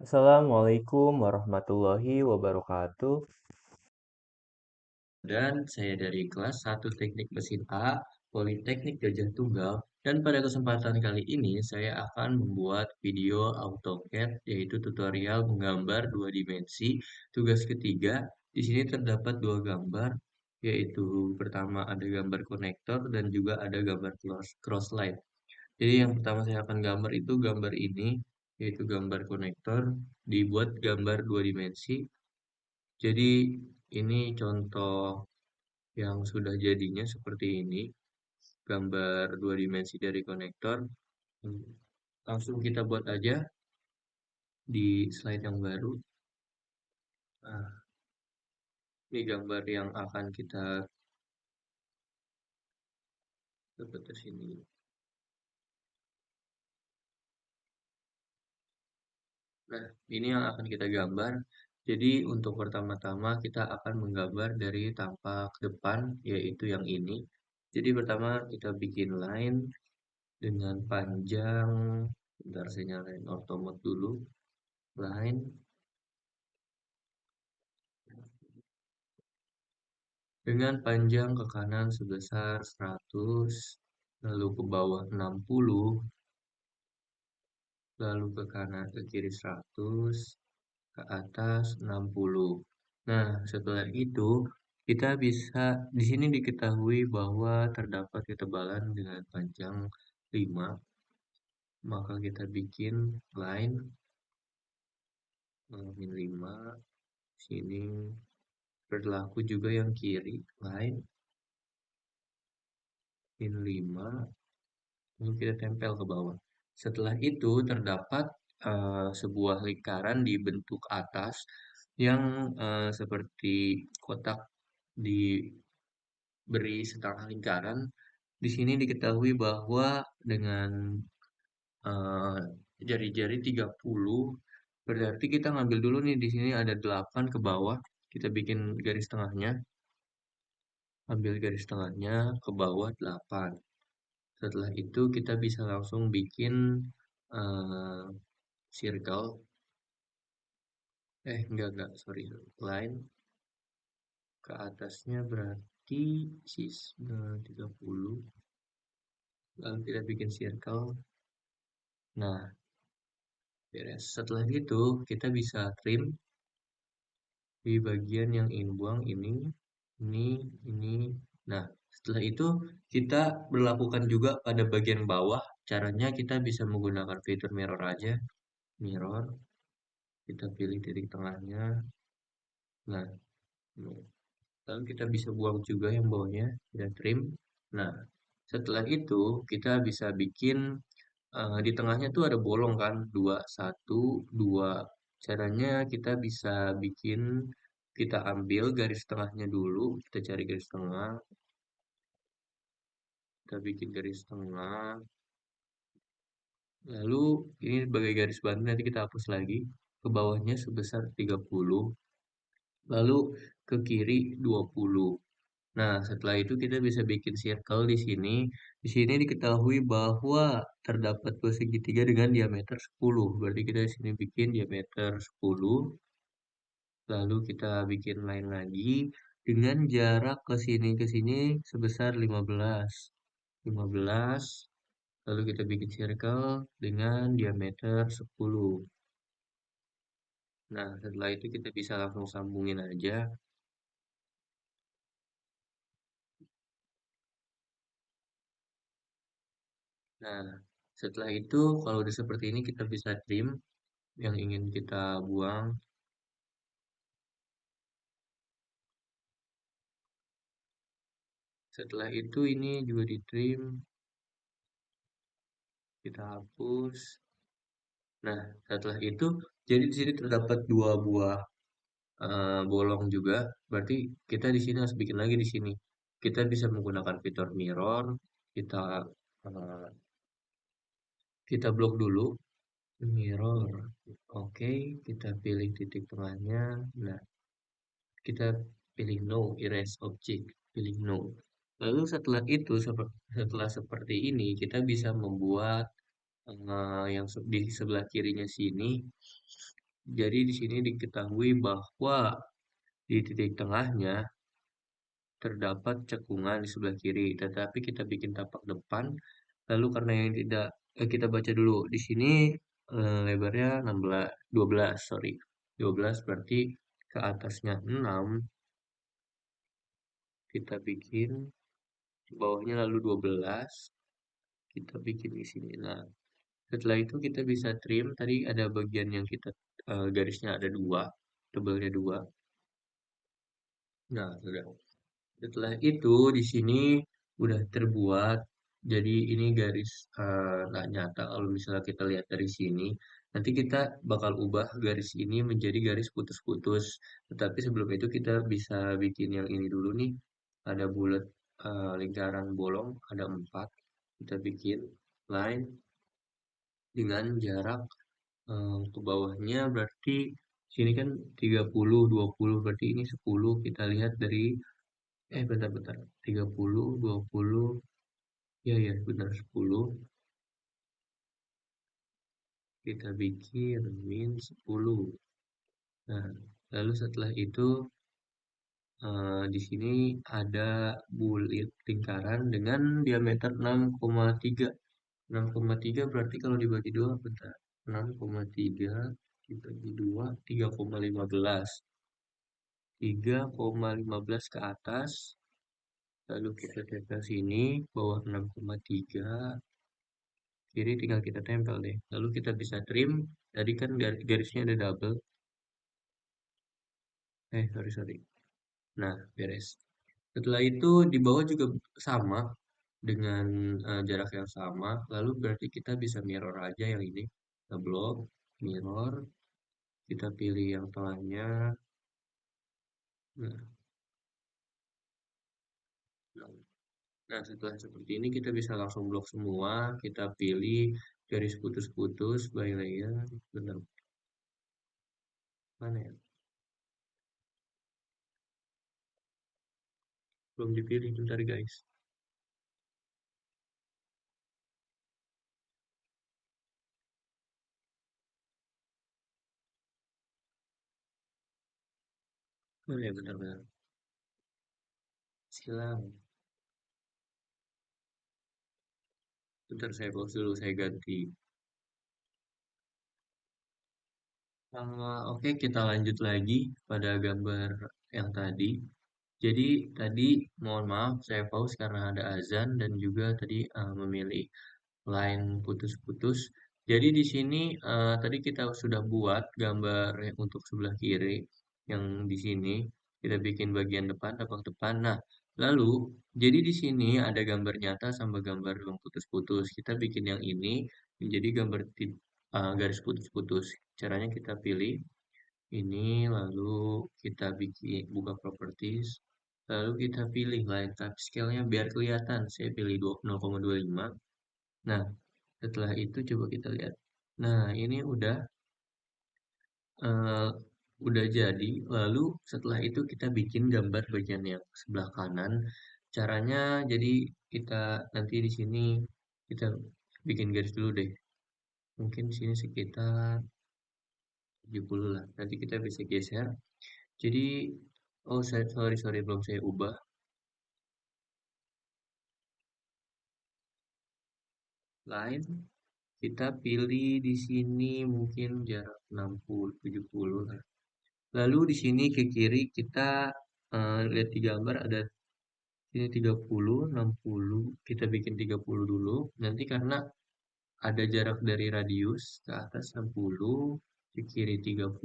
Assalamualaikum warahmatullahi wabarakatuh. Dan saya dari kelas 1 Teknik Mesin A, Politeknik Gajah Tunggal, dan pada kesempatan kali ini saya akan membuat video AutoCAD yaitu tutorial menggambar dua dimensi. Tugas ketiga, di sini terdapat dua gambar, yaitu pertama ada gambar konektor dan juga ada gambar crossline. Jadi yang pertama saya akan gambar itu gambar ini, yaitu gambar konektor, dibuat gambar dua dimensi. Jadi ini contoh yang sudah jadinya seperti ini, gambar dua dimensi dari konektor. Langsung kita buat aja di slide yang baru. Nah, ini gambar yang akan kita dapat di sini. Nah, ini yang akan kita gambar. Jadi untuk pertama-tama kita akan menggambar dari tampak depan, yaitu yang ini. Jadi pertama kita bikin line dengan panjang, bentar saya nyalain auto mode dulu, line dengan panjang ke kanan sebesar 100, lalu ke bawah 60, lalu ke kanan ke kiri 100, ke atas 60. Nah, setelah itu kita bisa di sini diketahui bahwa terdapat ketebalan dengan panjang 5, maka kita bikin line min 5 sini berlaku juga yang kiri line min 5 lalu kita tempel ke bawah. Setelah itu terdapat sebuah lingkaran di bentuk atas yang seperti kotak diberi setengah lingkaran. Di sini diketahui bahwa dengan eh, jari-jari 30 berarti kita ngambil dulu nih di sini ada 8 ke bawah. Kita bikin garis tengahnya, ambil garis tengahnya ke bawah 8. Setelah itu kita bisa langsung bikin eh, circle, enggak, sorry, line ke atasnya berarti sis 30, lalu kita bikin circle. Nah, beres. Setelah itu kita bisa trim di bagian yang ini, buang ini, ini. Nah, setelah itu kita berlakukan juga pada bagian bawah. Caranya kita bisa menggunakan fitur mirror aja. Mirror, kita pilih titik tengahnya. Nah, lalu kita bisa buang juga yang bawahnya, kita trim. Nah, setelah itu kita bisa bikin di tengahnya tuh ada bolong kan, 2 1 2. Caranya kita bisa bikin, kita ambil garis tengahnya dulu, kita cari garis tengah, kita bikin garis tengah. Lalu ini sebagai garis bantu nanti kita hapus lagi. Ke bawahnya sebesar 30, lalu ke kiri 20. Nah, setelah itu kita bisa bikin circle di sini. Di sini diketahui bahwa terdapat dua segitiga dengan diameter 10. Berarti kita di sini bikin diameter 10. Lalu kita bikin line lagi dengan jarak ke sini sebesar 15. 15. Lalu kita bikin circle dengan diameter 10. Nah, setelah itu kita bisa langsung sambungin aja. Nah, setelah itu kalau udah seperti ini kita bisa trim yang ingin kita buang. Setelah itu ini juga di trim, kita hapus. Nah, setelah itu jadi di sini terdapat dua buah bolong juga. Berarti kita di sini harus bikin lagi di sini. Kita bisa menggunakan fitur mirror. Kita eh, kita blok dulu mirror. Oke, kita pilih titik tengahnya. Nah, kita pilih no, erase object, pilih no. Lalu setelah itu, setelah seperti ini, kita bisa membuat yang di sebelah kirinya sini, Jadi di sini diketahui bahwa di titik tengahnya terdapat cekungan di sebelah kiri, tetapi kita bikin tapak depan, lalu karena yang tidak kita baca dulu di sini lebarnya 16, 12, sorry. 12 berarti ke atasnya 6, kita bikin di bawahnya lalu 12, kita bikin di sini. Nah, setelah itu kita bisa trim, tadi ada bagian yang kita garisnya ada dua, tebelnya 2. Nah, sudah. Setelah itu di sini udah terbuat. Jadi ini garis nggak nyata kalau misalnya kita lihat dari sini. Nanti kita bakal ubah garis ini menjadi garis putus-putus. Tetapi sebelum itu kita bisa bikin yang ini dulu nih. Ada bulat lingkaran bolong, ada 4. Kita bikin line dengan jarak ke bawahnya berarti sini kan 30, 20 berarti ini 10. Kita lihat dari bentar-bentar. 30, 20, ya ya benar 10. Kita bikin min 10. Nah, lalu setelah itu di sini ada bulit lingkaran dengan diameter 6,3. 6,3 berarti kalau dibagi dua, bentar. 6,3 dibagi 2, 3,15. 3,15 ke atas, lalu kita tempel sini, bawah 6,3, kiri tinggal kita tempel deh. Lalu kita bisa trim, tadi kan garisnya ada double. Sorry. Nah, beres. Setelah itu di bawah juga sama, dengan jarak yang sama. Lalu berarti kita bisa mirror aja yang ini. Kita blok, mirror, kita pilih yang tengahnya. Nah, nah, setelah seperti ini kita bisa langsung blok semua. Kita pilih garis putus-putus by layer. Benar, mana ya? Belum dipilih, bentar guys. Mana ya, bentar-bentar. Silang. Bentar saya pause dulu, saya ganti. Oke, kita lanjut lagi pada gambar yang tadi. Jadi tadi mohon maaf saya pause karena ada azan dan juga tadi memilih line putus-putus. Jadi di sini tadi kita sudah buat gambar yang untuk sebelah kiri yang di sini kita bikin bagian depan, tapak depan. Nah, lalu jadi di sini ada gambar nyata sama gambar yang putus-putus. Kita bikin yang ini menjadi gambar garis putus-putus. Caranya kita pilih ini, lalu kita bikin buka properties, lalu kita pilih line type scale-nya biar kelihatan. Saya pilih 0,25. Nah, setelah itu coba kita lihat. Nah, ini eh, udah jadi. Lalu setelah itu kita bikin gambar bagian yang sebelah kanan. Caranya jadi kita nanti di sini kita bikin garis dulu deh. Mungkin di sini sekitar 70 lah. Nanti kita bisa geser. Jadi, oh sorry belum saya ubah. Line, kita pilih di sini mungkin jarak 60, 70 lah. Lalu di sini ke kiri kita lihat di gambar ada ini 30, 60, kita bikin 30 dulu. Nanti karena ada jarak dari radius ke atas 60, ke kiri 30,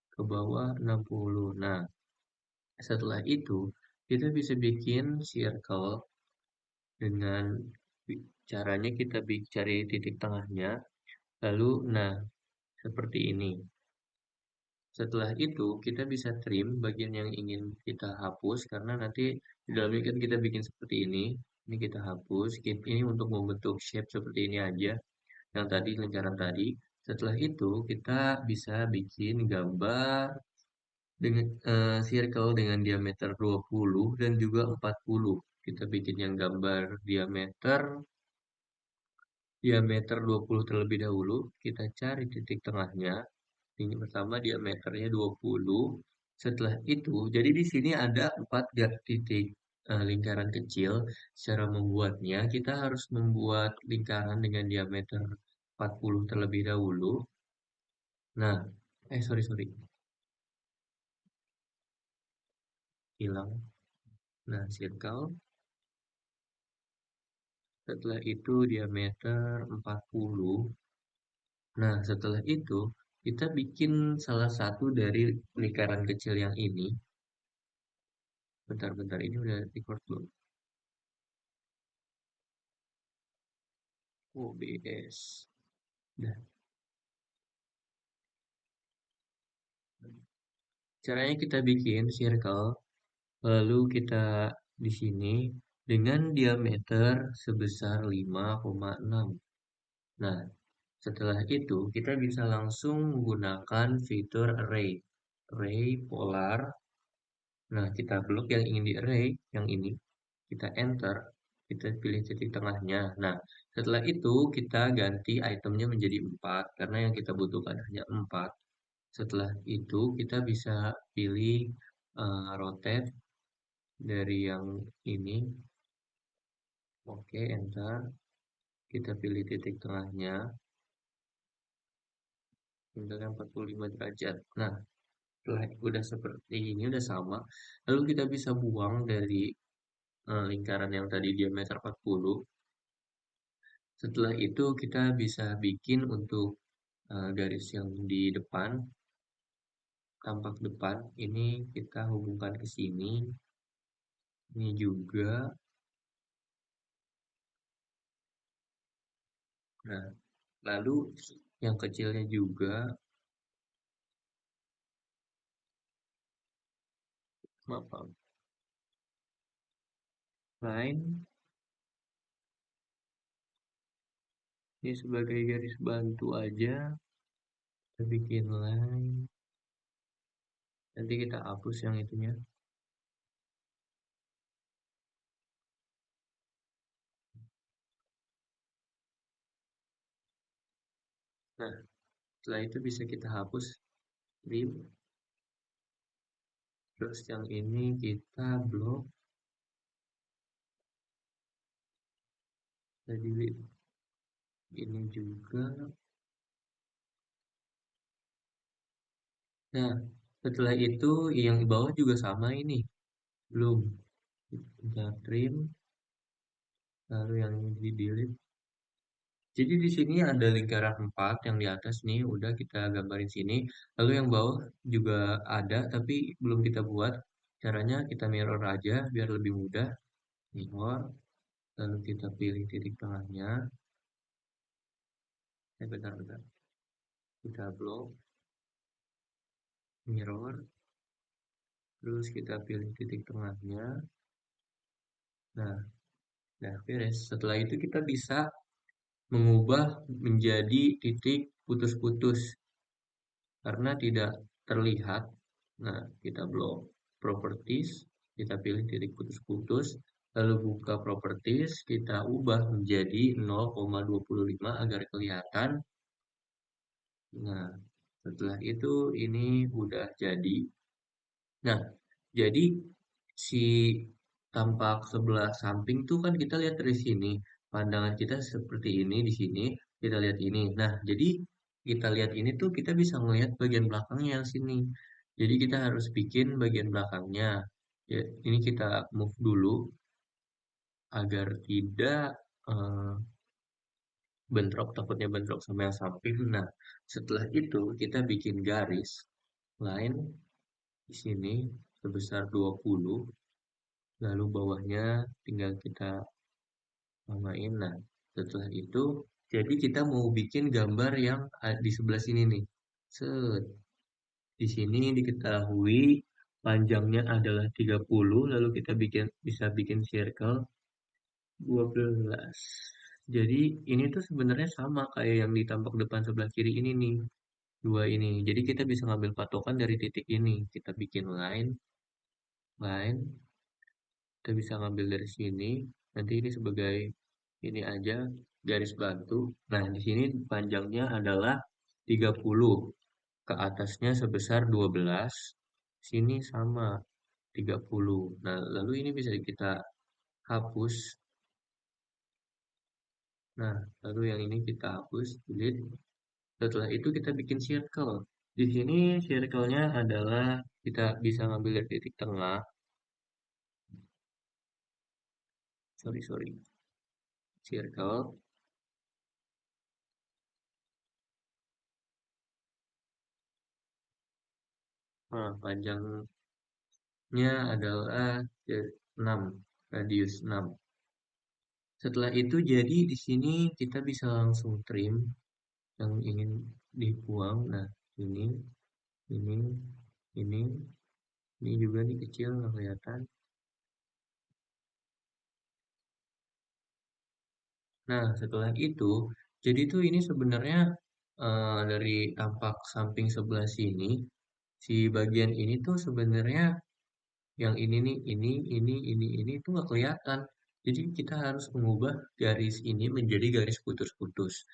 ke bawah 60. Nah, setelah itu kita bisa bikin circle dengan caranya kita cari titik tengahnya. Lalu, nah, seperti ini. Setelah itu, kita bisa trim bagian yang ingin kita hapus, karena nanti di dalamnya kan kita bikin seperti ini. Ini kita hapus, ini untuk membentuk shape seperti ini aja, yang tadi, lingkaran tadi. Setelah itu, kita bisa bikin gambar dengan circle dengan diameter 20 dan juga 40. Kita bikin yang gambar diameter 20 terlebih dahulu, kita cari titik tengahnya. Ini pertama diameternya 20. Setelah itu, jadi di sini ada 4 titik lingkaran kecil. Cara membuatnya, kita harus membuat lingkaran dengan diameter 40 terlebih dahulu. Nah, sorry, hilang. Nah, circle. Setelah itu diameter 40. Nah, setelah itu, kita bikin salah satu dari lingkaran kecil yang ini. Bentar-bentar, ini udah record belum? OBS. Nah, caranya kita bikin circle, lalu kita di sini dengan diameter sebesar 5,6. Nah, setelah itu kita bisa langsung menggunakan fitur array. Array polar. Nah, kita blok yang ingin di array, yang ini. Kita enter, kita pilih titik tengahnya. Nah, setelah itu kita ganti itemnya menjadi 4, karena yang kita butuhkan hanya 4. Setelah itu kita bisa pilih rotate dari yang ini. Oke, enter. Kita pilih titik tengahnya. Misalnya 45 derajat. Nah, setelah udah seperti ini, udah sama. Lalu kita bisa buang dari lingkaran yang tadi diameter 40. Setelah itu kita bisa bikin untuk garis yang di depan, tampak depan. Ini kita hubungkan ke sini. Ini juga. Nah, lalu yang kecilnya juga, maaf, line. Ini sebagai garis bantu aja. Kita bikin line. Nanti kita hapus yang itunya. Nah, setelah itu bisa kita hapus trim. Terus yang ini kita blok. Kita delete. Ini juga. Nah, setelah itu yang di bawah juga sama ini. Belum. Kita trim. Lalu yang ini di delete. Jadi di sini ada lingkaran 4 yang di atas nih udah kita gambarin sini. Lalu yang bawah juga ada tapi belum kita buat. Caranya kita mirror aja biar lebih mudah. Mirror, lalu kita pilih titik tengahnya. Bentar. Kita blok, mirror, terus kita pilih titik tengahnya. Nah, beres. Setelah itu kita bisa mengubah menjadi titik putus-putus karena tidak terlihat. Nah, kita blok properties, kita pilih titik putus-putus, lalu buka properties, kita ubah menjadi 0,25 agar kelihatan. Nah, setelah itu ini udah jadi. Nah, jadi si tampak sebelah samping tuh kan kita lihat dari sini. Pandangan kita seperti ini di sini, kita lihat ini. Nah, jadi kita lihat ini tuh kita bisa melihat bagian belakangnya yang sini. Jadi kita harus bikin bagian belakangnya. Ya, ini kita move dulu agar tidak eh, bentrok, takutnya bentrok sama yang samping. Nah, setelah itu kita bikin garis line di sini sebesar 20. Lalu bawahnya tinggal kita samain. Nah, setelah itu, jadi kita mau bikin gambar yang di sebelah sini nih. Set. Di sini diketahui panjangnya adalah 30, lalu kita bisa bikin circle 12. Jadi ini tuh sebenarnya sama kayak yang di tampak depan sebelah kiri ini nih. Dua ini. Jadi kita bisa ngambil patokan dari titik ini. Kita bikin line, kita bisa ngambil dari sini. Nanti ini sebagai ini aja garis bantu. Nah, di sini panjangnya adalah 30. ke atasnya sebesar 12, sini sama 30. Nah, lalu ini bisa kita hapus. Nah, lalu yang ini kita hapus, delete. Setelah itu kita bikin circle. Di sini circle-nya adalah kita bisa ngambil dari titik tengah. Sorry. Circle. Nah, panjangnya adalah 6, radius 6. Setelah itu jadi di sini kita bisa langsung trim yang ingin dibuang. Nah, ini, ini, ini, ini juga nih kecil nggak kelihatan. Nah, setelah itu, jadi tuh ini sebenarnya dari tampak samping sebelah sini, si bagian ini tuh sebenarnya yang ini nih, ini tuh nggak kelihatan. Jadi kita harus mengubah garis ini menjadi garis putus-putus.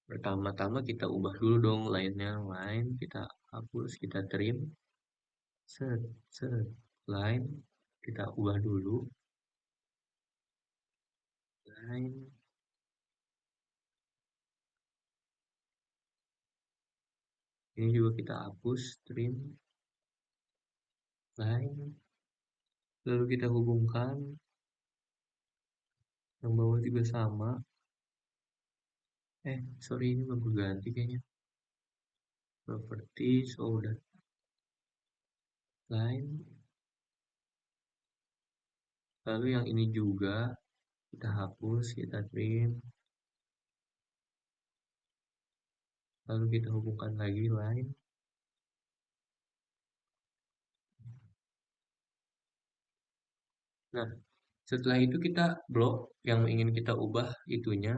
Pertama-tama kita ubah dulu dong line-nya, line kita hapus, kita trim, set, set, line kita ubah dulu, line, ini juga kita hapus, trim, line, lalu kita hubungkan, yang bawah juga sama. Sorry ini belum ganti kayaknya. Properties, oh udah, line, lalu yang ini juga kita hapus, kita trim, lalu kita hubungkan lagi line. Nah, setelah itu kita blok yang ingin kita ubah itunya,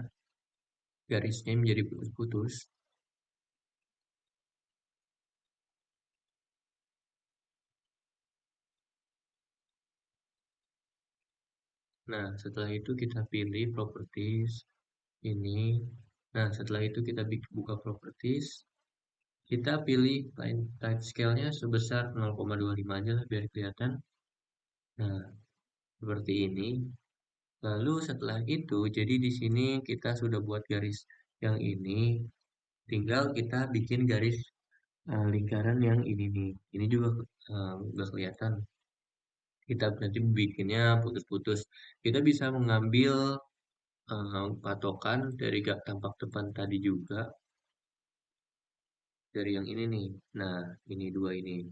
garisnya menjadi putus-putus. Nah, setelah itu kita pilih properties ini. Nah, setelah itu kita buka properties. Kita pilih line type scale-nya sebesar 0,25 aja lah biar kelihatan. Nah, seperti ini. Lalu setelah itu, jadi di sini kita sudah buat garis yang ini. Tinggal kita bikin garis lingkaran yang ini nih. Ini juga nggak kelihatan. Kita nanti bikinnya putus-putus. Kita bisa mengambil patokan dari gak tampak depan tadi juga. Dari yang ini nih. Nah, ini dua ini.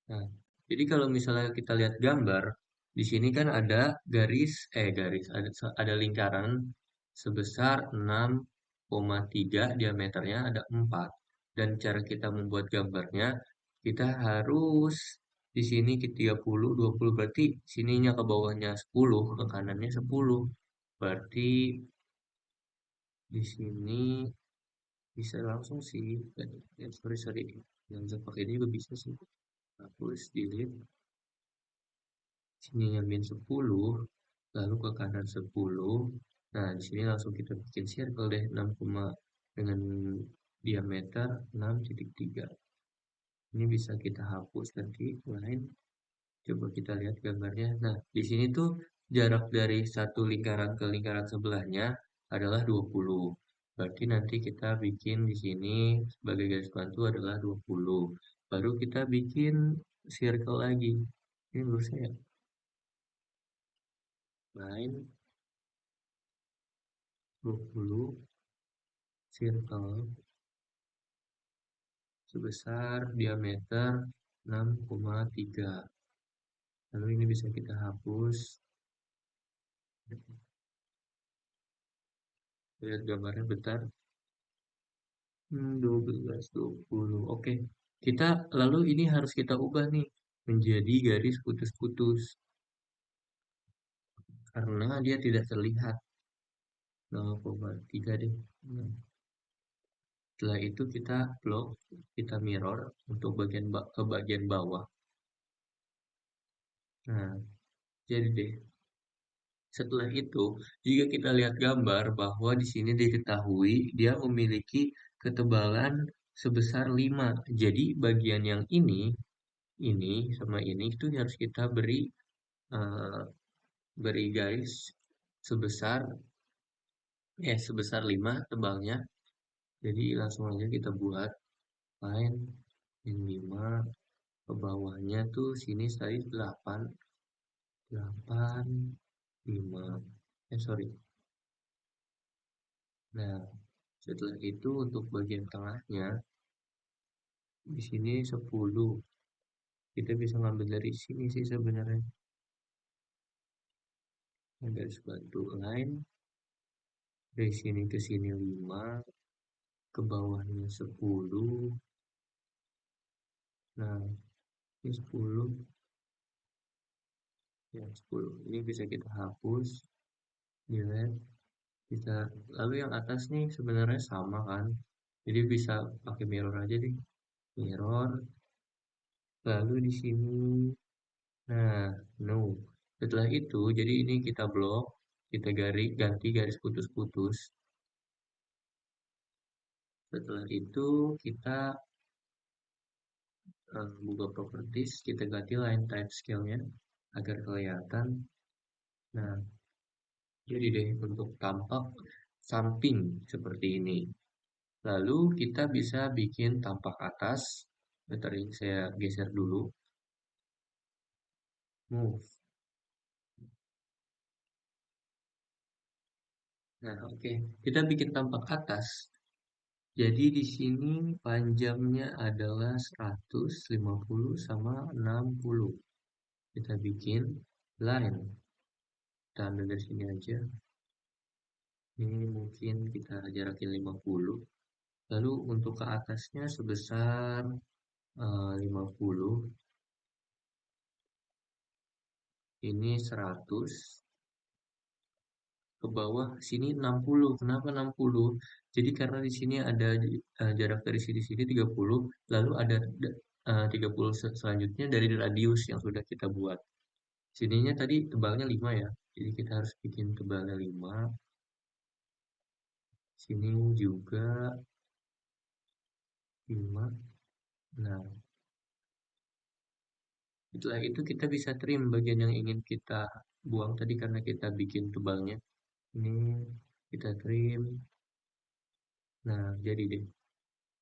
Nah, jadi kalau misalnya kita lihat gambar, di sini kan ada ada lingkaran sebesar 6,3 diameternya ada 4. Dan cara kita membuat gambarnya, kita harus di sini ke 30, 20 berarti sininya ke bawahnya 10, ke kanannya 10. Berarti di sini bisa langsung sih. Sorry. Yang pakai ini juga bisa sih. Hapus, delete. Sininya min 10, lalu ke kanan 10. Nah, di sini langsung kita bikin circle deh, dengan diameter 6,3. Ini bisa kita hapus nanti line. Coba kita lihat gambarnya. Nah, di sini tuh jarak dari satu lingkaran ke lingkaran sebelahnya adalah 20. Berarti nanti kita bikin di sini sebagai garis bantu adalah 20. Baru kita bikin circle lagi. Ini menurut saya line 20 circle sebesar diameter 6,3. Lalu ini bisa kita hapus. Lihat gambarnya bentar. 12, 20. Oke. Kita lalu ini harus kita ubah nih menjadi garis putus-putus karena dia tidak terlihat. 0,3 deh. Nah, setelah itu kita blok, kita mirror untuk ke bagian bawah. Nah, jadi deh. Setelah itu, jika kita lihat gambar bahwa di sini diketahui dia memiliki ketebalan sebesar 5. Jadi bagian yang ini sama ini itu harus kita eh, beri garis sebesar sebesar 5 tebalnya. Jadi langsung aja kita buat line yang 5 ke bawahnya tuh sini tadi 8 8 5 sorry. Nah, setelah itu untuk bagian tengahnya di sini 10. Kita bisa ngambil dari sini sih sebenarnya. Nah, garis bantu line dari sini ke sini 5, ke bawahnya 10. Nah, ini 10 ya 10. Ini bisa kita hapus, delete. Bisa lalu yang atas nih sebenarnya sama kan. Jadi bisa pakai mirror aja deh. Mirror lalu di sini. Nah, no. Setelah itu jadi ini kita blok, kita ganti garis putus-putus. Setelah itu kita buka properties, kita ganti line type scale-nya agar kelihatan. Nah, jadi deh untuk tampak samping seperti ini. Lalu kita bisa bikin tampak atas. Bentar ini saya geser dulu. Move. Nah, oke. Kita bikin tampak atas. Jadi di sini panjangnya adalah 150 sama 60. Kita bikin line. Kita ambil dari sini aja. Ini mungkin kita jarakin 50. Lalu untuk ke atasnya sebesar 50. Ini 100. Ke bawah sini 60. Kenapa 60? Jadi karena di sini ada jarak dari sini 30, lalu ada 30 selanjutnya dari radius yang sudah kita buat. Sininya tadi tebalnya 5 ya. Jadi kita harus bikin tebalnya 5. Sini juga 5. Nah, setelah itu kita bisa trim bagian yang ingin kita buang tadi karena kita bikin tebalnya. Ini kita trim. Nah, jadi deh.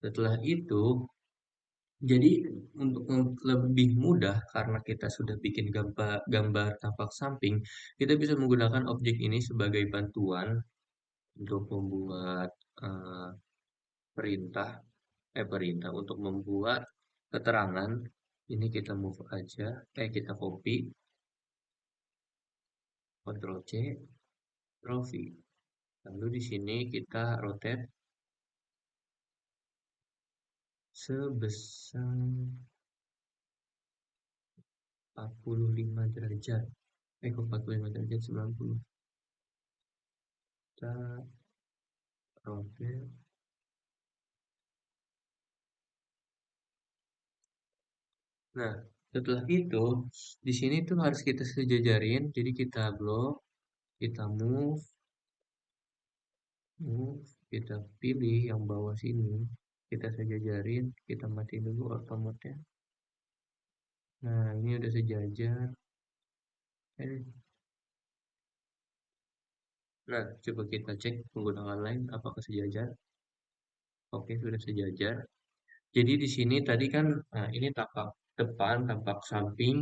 Setelah itu, jadi untuk lebih mudah karena kita sudah bikin gambar tampak samping, kita bisa menggunakan objek ini sebagai bantuan untuk membuat eh, perintah perintah untuk membuat keterangan. Ini kita move aja, kita copy, Ctrl C, Ctrl V. Lalu di sini kita rotate sebesar 45 derajat. Kok 45 derajat 90. Kita rotate. Nah, setelah itu di sini tuh harus kita sejajarin. Jadi kita blok, kita move, kita pilih yang bawah sini, kita sejajarin, kita matiin dulu auto mode-nya. Nah, ini udah sejajar. Nah, coba kita cek menggunakan line apakah sejajar. Oke, sudah sejajar. Jadi di sini tadi kan, nah ini tampak depan, tampak samping,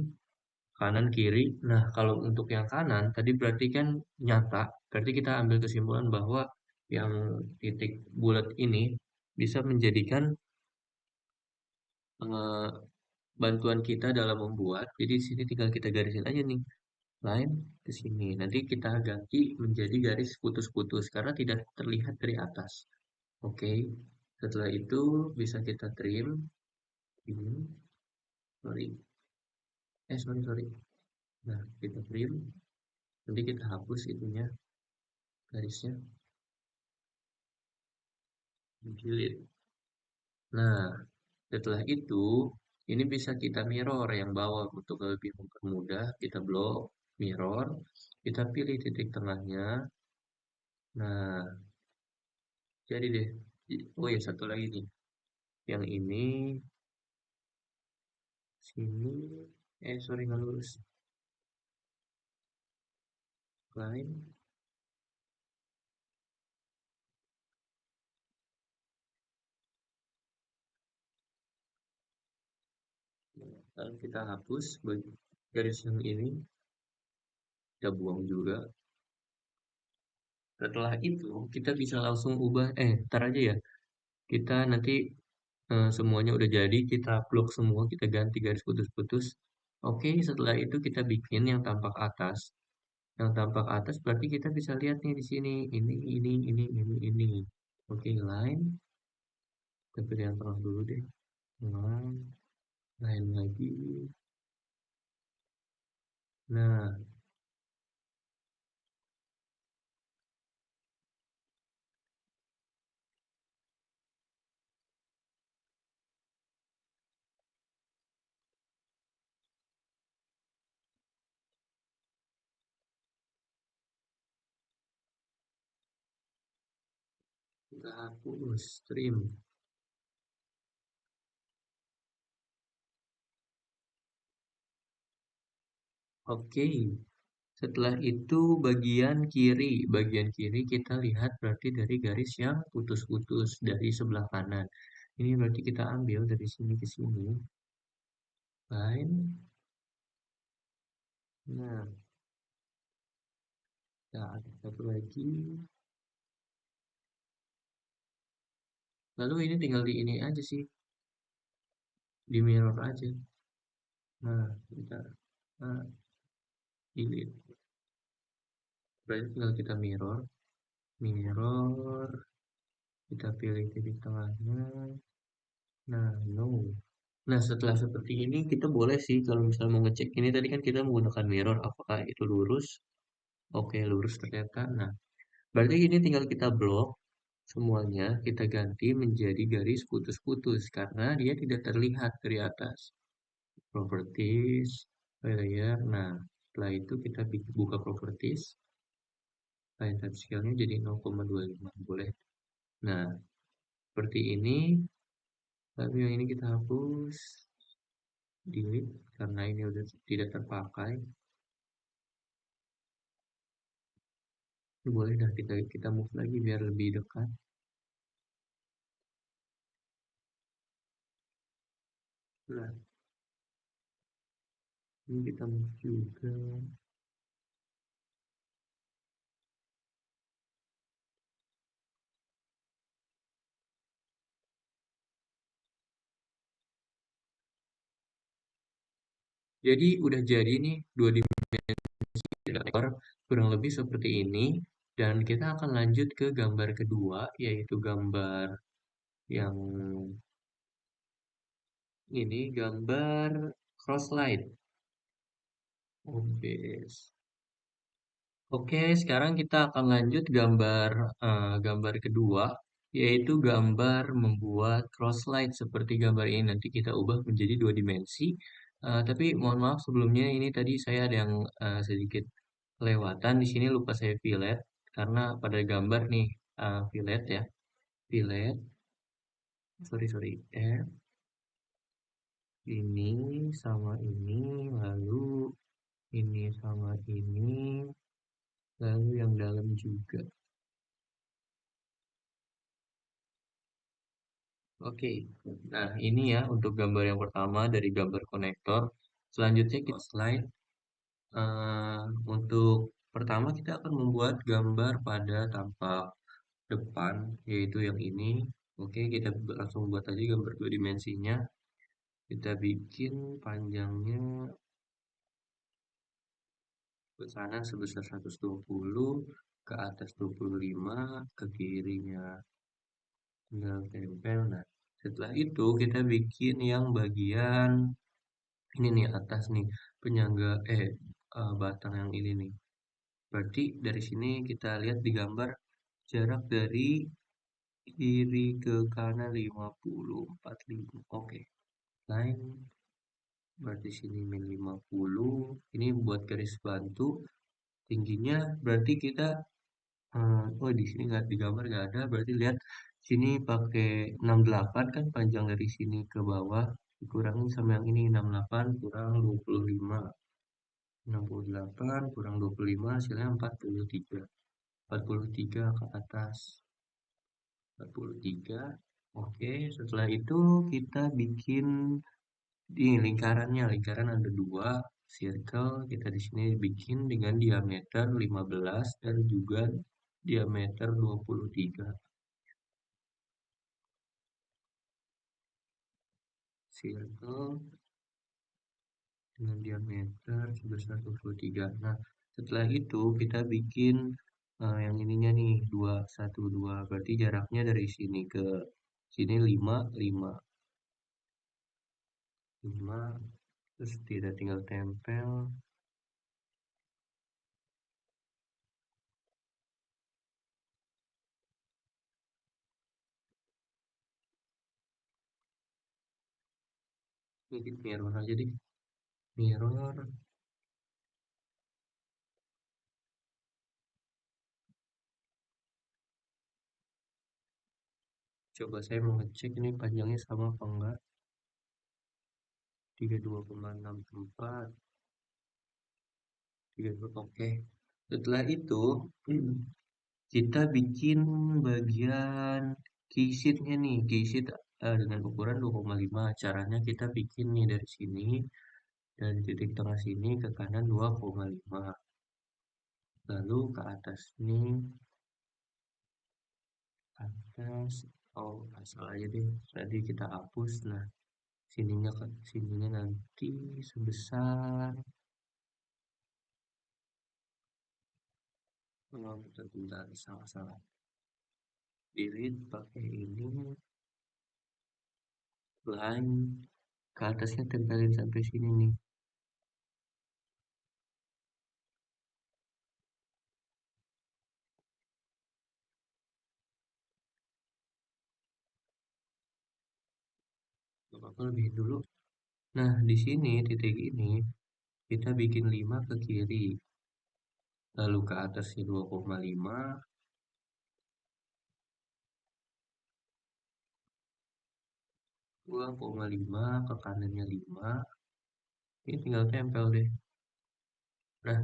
kanan, kiri. Nah, kalau untuk yang kanan, tadi berarti kan nyata. Berarti kita ambil kesimpulan bahwa yang titik bulat ini bisa menjadikan eh, bantuan kita dalam membuat. Jadi di sini tinggal kita garisin aja nih, line ke sini. Nanti kita ganti menjadi garis putus-putus karena tidak terlihat dari atas. Oke, setelah itu bisa kita trim ini, sorry, sorry. Nah, kita trim, nanti kita hapus itunya, garisnya, delete. Nah, setelah itu, ini bisa kita mirror yang bawah untuk lebih mempermudah. Kita blok, mirror, kita pilih titik tengahnya. Nah, jadi deh. Oh ya, satu lagi nih. Yang ini, sini, sorry nggak lurus. Line, lalu kita hapus garis yang ini, kita buang juga. Setelah itu, kita bisa langsung ubah, ntar aja ya. Kita nanti semuanya udah jadi, kita plug semua, kita ganti garis putus-putus. Oke, setelah itu kita bikin yang tampak atas. Yang tampak atas berarti kita bisa lihat nih di sini. Ini. Oke, line. Kita pilih yang tengah dulu deh. Line, line lagi. Nah, kita hapus trim. Oke, setelah itu bagian kiri kita lihat berarti dari garis yang putus-putus dari sebelah kanan. Ini berarti kita ambil dari sini ke sini, line. Nah, kita ada satu lagi. Lalu ini tinggal di ini aja sih, di mirror aja. Nah, kita nah, delete. Berarti tinggal kita mirror, mirror. Kita pilih titik tengahnya. Nah, no. Nah, setelah seperti ini kita boleh sih kalau misalnya mau ngecek ini tadi kan kita menggunakan mirror apakah itu lurus. Oke, lurus ternyata. Nah, berarti ini tinggal kita blok semuanya, kita ganti menjadi garis putus-putus karena dia tidak terlihat dari atas. Properties, layer. Nah, setelah itu kita buka properties. Line type scale-nya jadi 0,25 boleh. Nah, seperti ini. Tapi yang ini kita hapus, delete karena ini udah tidak terpakai. Ini boleh dah kita move lagi biar lebih dekat. Nah, ini kita move juga. Jadi udah jadi nih dua dimensi ekor kurang lebih seperti ini. Dan kita akan lanjut ke gambar kedua, yaitu gambar yang ini, gambar crosslight. OBS. Oke, sekarang kita akan lanjut gambar kedua, yaitu gambar membuat crosslight seperti gambar ini. Nanti kita ubah menjadi dua dimensi. Tapi mohon maaf sebelumnya ini tadi saya ada yang sedikit kelewatan. Di sini lupa saya fillet karena pada gambar nih fillet ya, fillet. Sorry, ini sama ini, lalu ini sama ini, lalu yang dalam juga. Oke, nah ini ya untuk gambar yang pertama dari gambar konektor. Selanjutnya kita slide. Eh, untuk pertama kita akan membuat gambar pada tampak depan, yaitu yang ini. Oke, kita langsung buat aja gambar dua dimensinya. Kita bikin panjangnya ke kanan sebesar 120, ke atas 25, ke kirinya tinggal tempel. Nah, setelah itu kita bikin yang bagian ini nih atas nih penyangga batang yang ini nih. Berarti dari sini kita lihat di gambar jarak dari kiri ke kanan 50 45. Oke. Line berarti sini min 50. Ini buat garis bantu. Tingginya berarti kita oh di sini nggak di gambar nggak ada. Berarti lihat Sini pakai 68 kan panjang dari sini ke bawah. Dikurangin sama yang ini 68 kurang 25. 68 kurang 25 hasilnya 43. 43 ke atas. 43. Oke, setelah itu kita bikin di lingkarannya. Lingkaran ada dua, circle. Kita di sini bikin dengan diameter 15 dan juga diameter 23. Circle dengan diameter sebesar 23. Nah, setelah itu kita bikin yang ininya nih 2 1 2. Berarti jaraknya dari sini ke sini 5 5 5. Terus tidak tinggal tempel. Ini mirror aja deh. Mirror. Coba saya mau ngecek ini panjangnya sama apa enggak. 32,64. 32. Oke. Setelah itu kita bikin bagian keysheet-nya nih. Keysheet dengan ukuran 2,5. Caranya kita bikin nih dari sini. Dari titik tengah sini ke kanan 2,5. Lalu ke atas nih. Atas. Oh, asal aja deh. Tadi kita hapus. Nah, sininya nanti sebesar. Oh, bentar, salah. Delete pakai ini. Line. Ke atasnya tempelin sampai sini nih. Gak apa-apa lebih dulu. Nah, di sini titik ini kita bikin 5 ke kiri. Lalu ke atasnya 2,5. 2,5 ke kanannya 5. Ini tinggal tempel deh. Nah,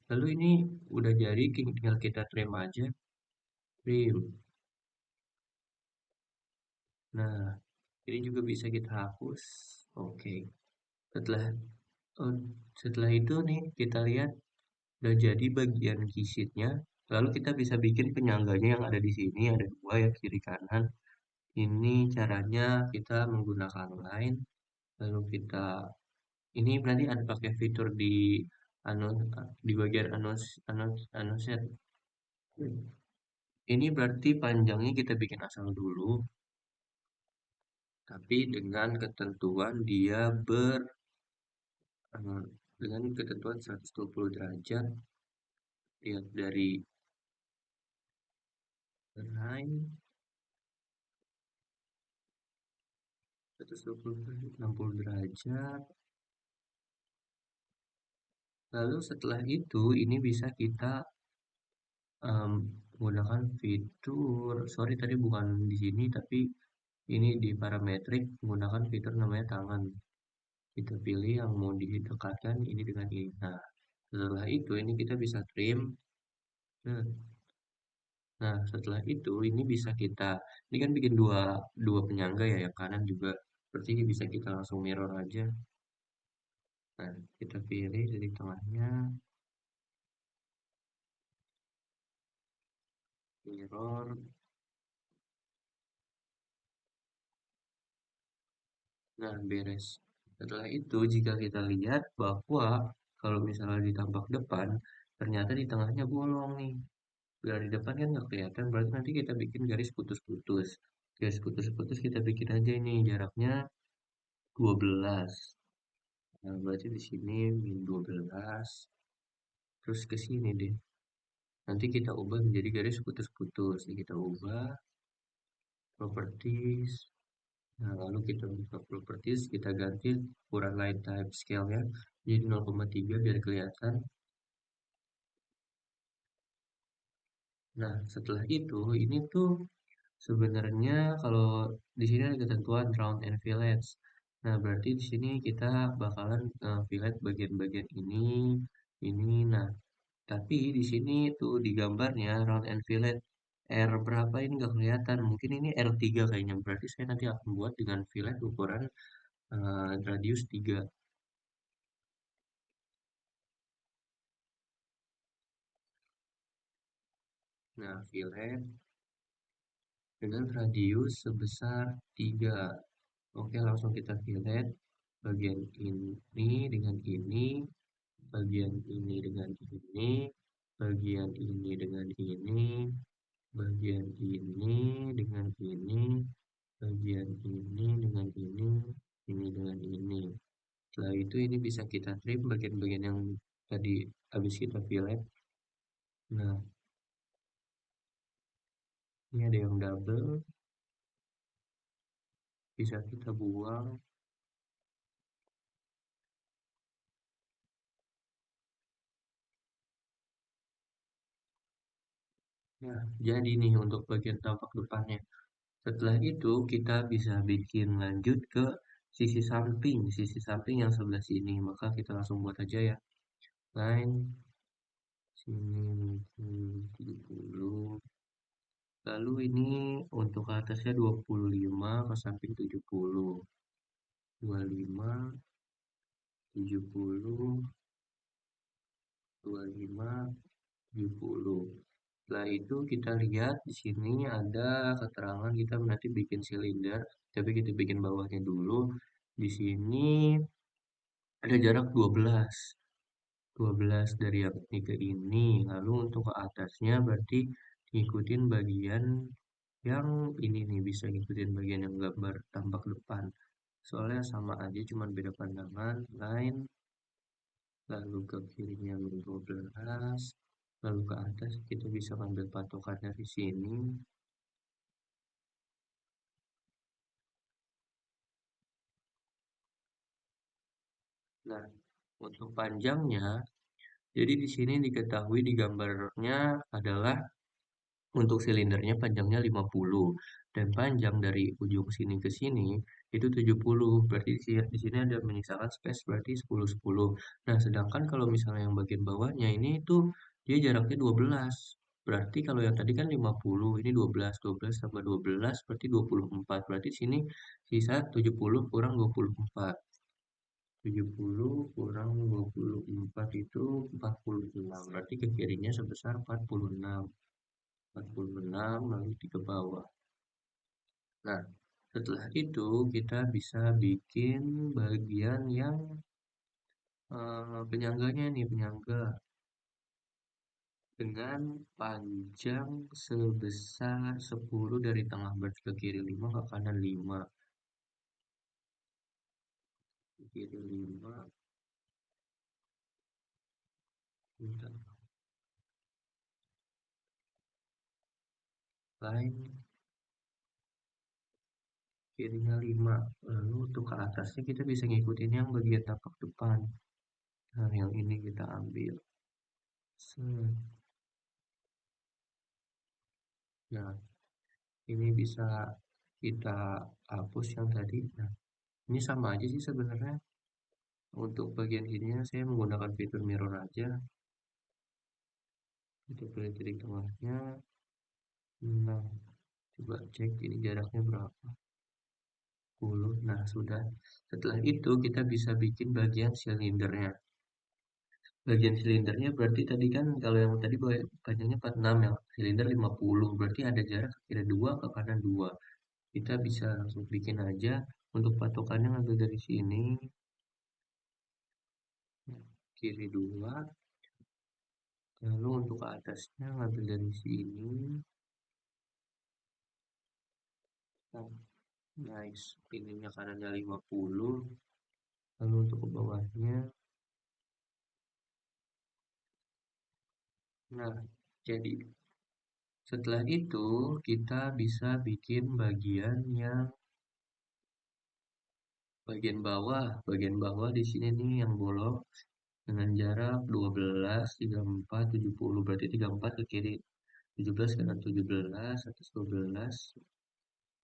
lalu ini udah jadi, tinggal kita trim aja. Trim. Nah, ini juga bisa kita hapus. Oke. Setelah oh, setelah itu nih kita lihat udah jadi bagian kisitnya. Lalu kita bisa bikin penyangganya yang ada di sini, ada dua ya, kiri kanan. Ini caranya kita menggunakan line, lalu kita ini berarti ada pakai fitur di anons di bagian annoset. Ini berarti panjangnya kita bikin asal dulu, tapi dengan ketentuan dia eh, dengan ketentuan 120 derajat. Lihat dari line 120 derajat, 60 derajat. Lalu setelah itu ini bisa kita menggunakan fitur, sorry tadi bukan di sini tapi ini di parametrik menggunakan fitur namanya tangan. Kita pilih yang mau didekatkan ini dengan ini. Nah, setelah itu ini kita bisa trim. Nah, setelah itu ini bisa kita ini kan bikin dua dua penyangga ya, yang kanan juga. Berarti ini bisa kita langsung mirror aja. Nah, kita pilih dari tengahnya mirror. Nah, beres. Setelah itu, jika kita lihat bahwa kalau misalnya di tampak depan, ternyata di tengahnya bolong nih. Dari depan kan nggak kelihatan, berarti nanti kita bikin garis putus-putus. Garis putus-putus kita bikin aja ini jaraknya 12. Nah, berarti di sini min 12. Terus ke sini deh. Nanti kita ubah menjadi garis putus-putus. Kita ubah properties. Nah, lalu kita buka properties, kita ganti ukuran line type scale ya, jadi 0,3 biar kelihatan. Nah, setelah itu, ini tuh Sebenarnya kalau di sini ada ketentuan round and fillets. Nah, berarti di sini kita bakalan fillet bagian-bagian ini. Nah, tapi di sini tuh di gambarnya round and fillet R berapa ini nggak kelihatan. Mungkin ini R3 kayaknya. Berarti saya nanti akan buat dengan fillet ukuran radius 3. Nah, fillet dengan radius sebesar 3. Oke, langsung kita fillet bagian ini dengan ini, bagian ini dengan ini, bagian ini dengan ini, bagian ini dengan ini, bagian ini dengan ini dengan ini. Setelah itu ini bisa kita trim bagian-bagian yang tadi habis kita fillet. Nah, ini ada yang double, bisa kita buang. Nah, jadi nih untuk bagian tampak depannya. Setelah itu kita bisa bikin lanjut ke sisi samping yang sebelah sini. Maka kita langsung buat aja ya. Line sini 70. Lalu ini untuk ke atasnya 25, ke samping 70. 25, 70, 25, 70. Setelah itu kita lihat di sini ada keterangan kita nanti bikin silinder, tapi kita bikin bawahnya dulu. Di sini ada jarak 12. 12 dari yang ini ke ini. Lalu untuk ke atasnya berarti ngikutin bagian yang ini nih, bisa ngikutin bagian yang gambar tampak depan. Soalnya sama aja, cuman beda pandangan. Line, lalu ke kirinya 12, lalu ke atas kita bisa ambil patokan dari sini. Nah, untuk panjangnya, jadi di sini diketahui di gambarnya adalah untuk silindernya panjangnya 50 dan panjang dari ujung sini ke sini itu 70. Berarti di sini ada menyisakan space berarti 10 10. Nah, sedangkan kalau misalnya yang bagian bawahnya ini itu dia jaraknya 12. Berarti kalau yang tadi kan 50, ini 12, 12 tambah 12 berarti 24. Berarti sini sisa 70 kurang 24. 70 kurang 24 itu 46. Berarti ke kirinya sebesar 46. 46 lalu ke bawah. Nah, setelah itu kita bisa bikin bagian yang penyangganya nih, penyangga dengan panjang sebesar 10 dari tengah berarti ke kiri 5 ke kanan 5. Ke kiri 5. Bentar. Line kirinya 5. Lalu untuk ke atasnya kita bisa ngikutin yang bagian tapak depan. Nah, yang ini kita ambil. Set. Nah, ini bisa kita hapus yang tadi. Nah, ini sama aja sih sebenarnya. Untuk bagian ininya saya menggunakan fitur mirror aja. Kita pilih titik tengahnya. Nah, coba cek ini jaraknya berapa. 10. Nah, sudah. Setelah itu kita bisa bikin bagian silindernya. Bagian silindernya berarti tadi kan kalau yang tadi panjangnya 46 ya. Silinder 50. Berarti ada jarak kira 2 ke kanan 2. Kita bisa langsung bikin aja. Untuk patokannya ngambil dari sini. Kiri 2. Lalu untuk ke atasnya ngambil dari sini. Nah, nice. Ininya kanannya 50. Lalu untuk ke bawahnya. Nah, jadi setelah itu kita bisa bikin bagian yang bagian bawah. Bagian bawah di sini nih yang bolong dengan jarak 12, 34, 70. Berarti 34 ke kiri 17 kanan 17, atas 12.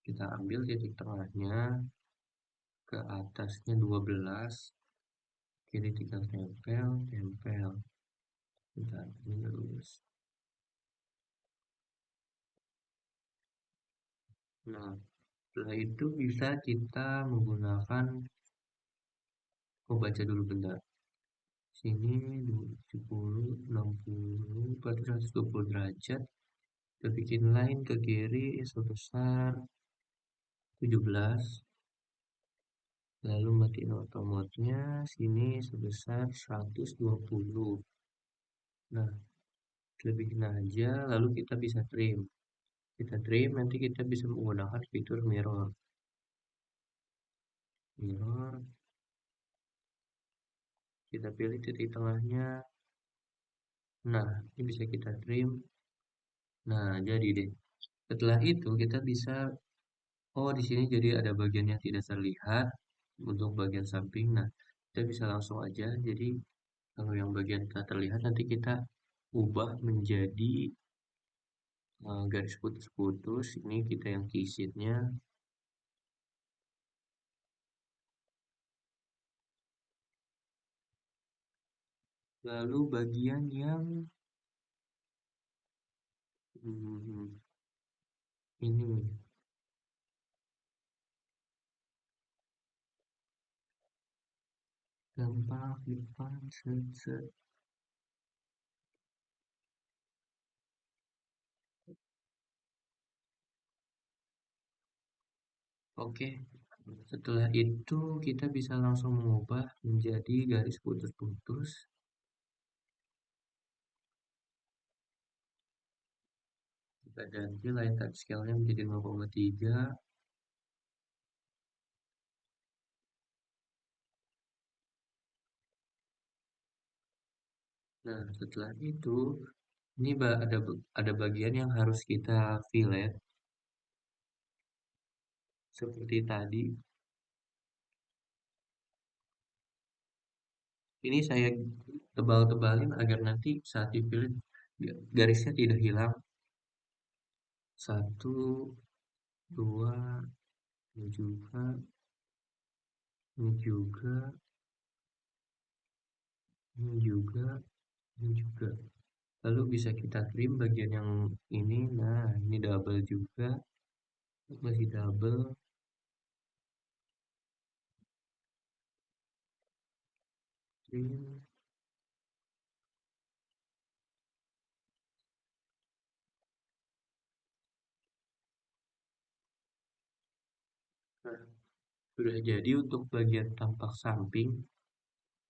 Kita ambil titik tengahnya, ke atasnya 12. Kiri tinggal tempel, tempel. Bentar, ini lurus. Nah, setelah itu bisa kita menggunakan, baca dulu bentar. Sini 70, 60, berarti 120 derajat. Kita bikin line ke kiri sebesar 17. Lalu matiin auto mode-nya, sini sebesar 120. Nah, kita bikin aja, lalu kita bisa trim. Kita trim, nanti kita bisa menggunakan fitur mirror. Mirror, kita pilih titik tengahnya. Nah, ini bisa kita trim. Nah, jadi deh. Setelah itu kita bisa, oh di sini jadi ada bagian yang tidak terlihat untuk bagian samping. Nah, kita bisa langsung aja. Jadi kalau yang bagian tak terlihat nanti kita ubah menjadi garis putus-putus. Ini kita yang keysheetnya. Lalu bagian yang ini gampang depan set. Oke, setelah itu kita bisa langsung mengubah menjadi garis putus-putus. Kita ganti line type scale-nya menjadi 0,3. Nah, setelah itu ini ada bagian yang harus kita fillet seperti tadi. Ini saya tebal-tebalin agar nanti saat dipilih garisnya tidak hilang. Satu, dua, ini juga, ini juga, ini juga, ini juga. Lalu bisa kita trim bagian yang ini. Nah, ini double juga, masih double. Trim. Nah, sudah jadi untuk bagian tampak samping.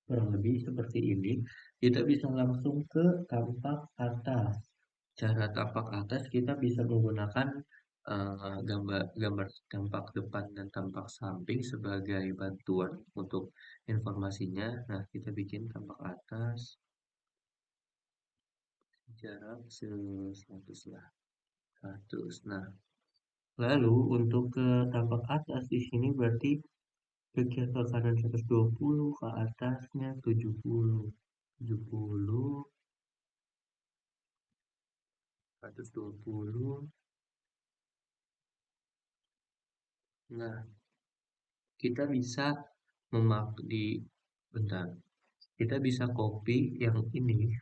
Kurang lebih seperti ini. Kita bisa langsung ke tampak atas. Cara tampak atas kita bisa menggunakan gambar tampak depan dan tampak samping sebagai bantuan untuk informasinya. Nah, kita bikin tampak atas jarak 100 lah. 100. Nah, lalu untuk ke tampak atas di sini berarti ke kanan 120, ke atasnya 70. 70, 120. Nah, kita bisa di bentar. Kita bisa copy yang ini,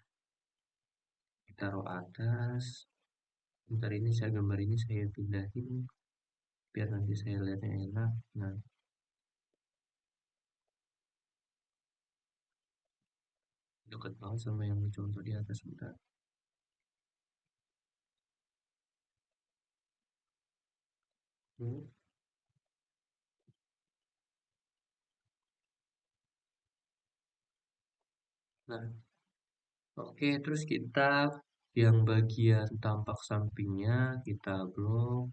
kita taruh atas. Bentar, ini saya gambar ini saya pindahin biar nanti saya lihatnya enak. Nah, dekat banget sama yang contoh di atas, bentar. Hmm. Nah, oke, terus kita yang bagian tampak sampingnya kita blok,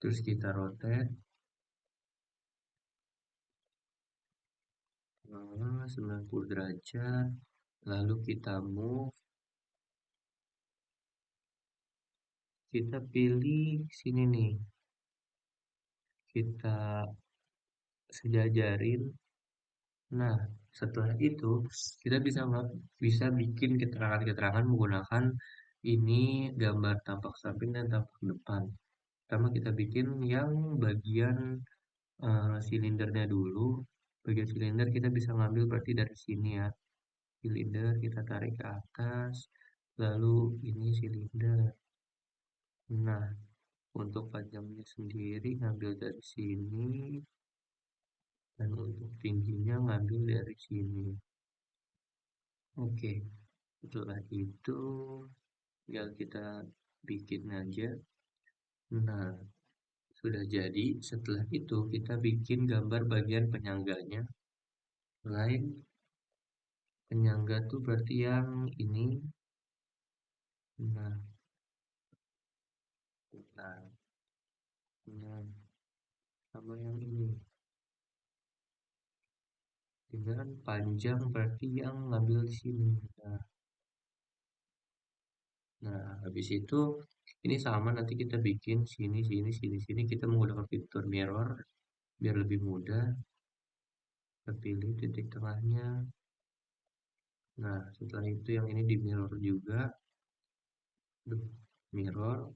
terus kita rotate 90 derajat, lalu kita move, kita pilih sini nih, kita sejajarin. Nah, setelah itu kita bisa bikin keterangan-keterangan menggunakan ini gambar tampak samping dan tampak depan. Pertama kita bikin yang bagian silindernya dulu. Bagian silinder kita bisa ngambil berarti dari sini ya. Silinder kita tarik ke atas, lalu ini silinder. Nah, untuk panjangnya sendiri ngambil dari sini, dan untuk tingginya ngambil dari sini. Oke, setelah itu tinggal kita bikin aja. Nah, sudah jadi. Setelah itu kita bikin gambar bagian penyangganya. Selain penyangga tuh berarti yang ini. Nah, nah, nah, sama yang ini. Dengan panjang berarti yang ngambil di sini. Nah, habis itu ini sama nanti kita bikin sini, sini, sini, sini. Kita menggunakan fitur mirror biar lebih mudah. Kita pilih titik tengahnya. Nah, setelah itu yang ini di mirror juga. Duh, mirror,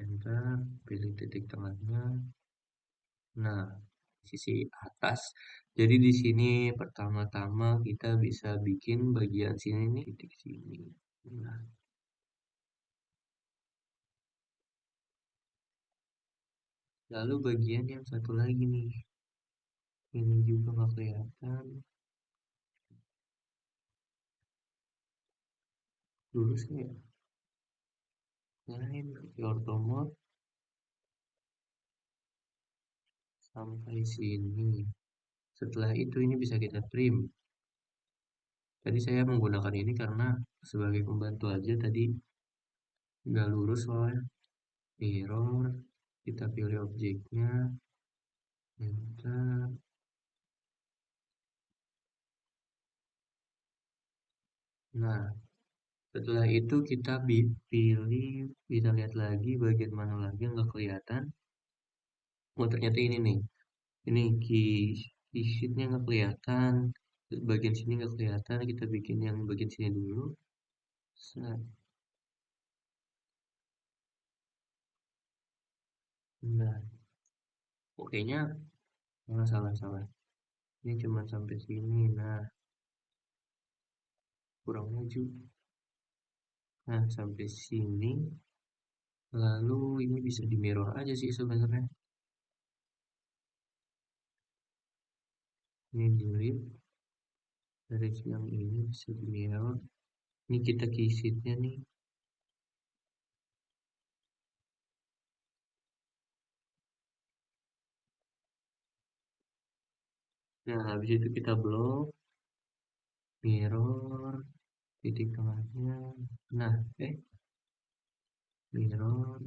enter, pilih titik tengahnya. Nah, sisi atas. Jadi di sini pertama-tama kita bisa bikin bagian sini nih, titik sini. Nah, lalu bagian yang satu lagi nih. Ini juga nggak kelihatan. Lurus ya? Lain di ortho mode sampai sini. Setelah itu ini bisa kita trim. Tadi saya menggunakan ini karena sebagai pembantu aja tadi nggak lurus soalnya. Mirror, kita pilih objeknya, enter. Nah, setelah itu kita pilih, kita lihat lagi bagian mana lagi yang nggak kelihatan. Oh ternyata ini nih, ini key sheetnya nggak kelihatan, bagian sini nggak kelihatan. Kita bikin yang bagian sini dulu. Nah, pokoknya salah salah. Ini cuma sampai sini. Nah, kurang maju. Nah, sampai sini. Lalu ini bisa di mirror aja sih sebenarnya. Ini delete. Dari yang ini bisa di mirror. Ini kita kisitnya nih. Nah, habis itu kita blok. Mirror. Titik tengahnya. Nah, mirror.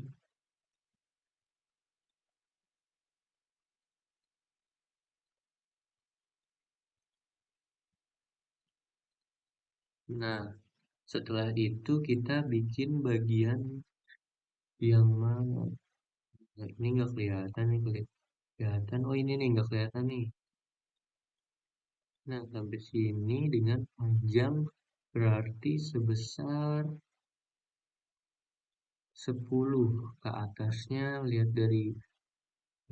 Nah, setelah itu kita bikin bagian yang mana? Nah, ini nggak kelihatan nih, kelihatan. Oh ini nih nggak kelihatan nih. Nah, sampai sini dengan panjang berarti sebesar 10 ke atasnya. Lihat dari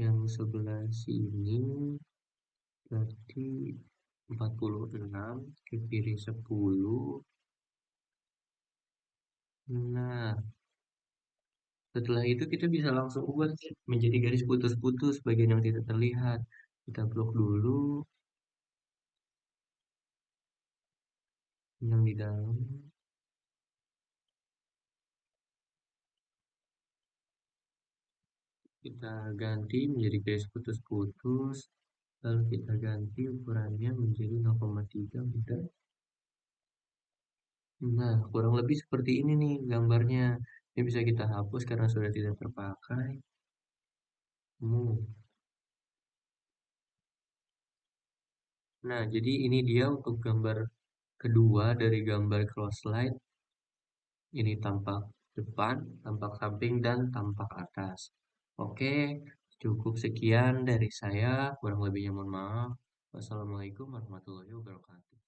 yang sebelah sini berarti 46, ke kiri 10. Nah, setelah itu kita bisa langsung buat menjadi garis putus-putus bagian yang tidak terlihat. Kita blok dulu yang di dalam. Kita ganti menjadi garis putus-putus. Lalu kita ganti ukurannya menjadi 0,3 meter. Nah, kurang lebih seperti ini nih gambarnya. Ini bisa kita hapus karena sudah tidak terpakai. Move. Nah, jadi ini dia untuk gambar kedua dari gambar close slide. Ini tampak depan, tampak samping, dan tampak atas. Oke, cukup sekian dari saya. Kurang lebihnya mohon maaf. Wassalamualaikum warahmatullahi wabarakatuh.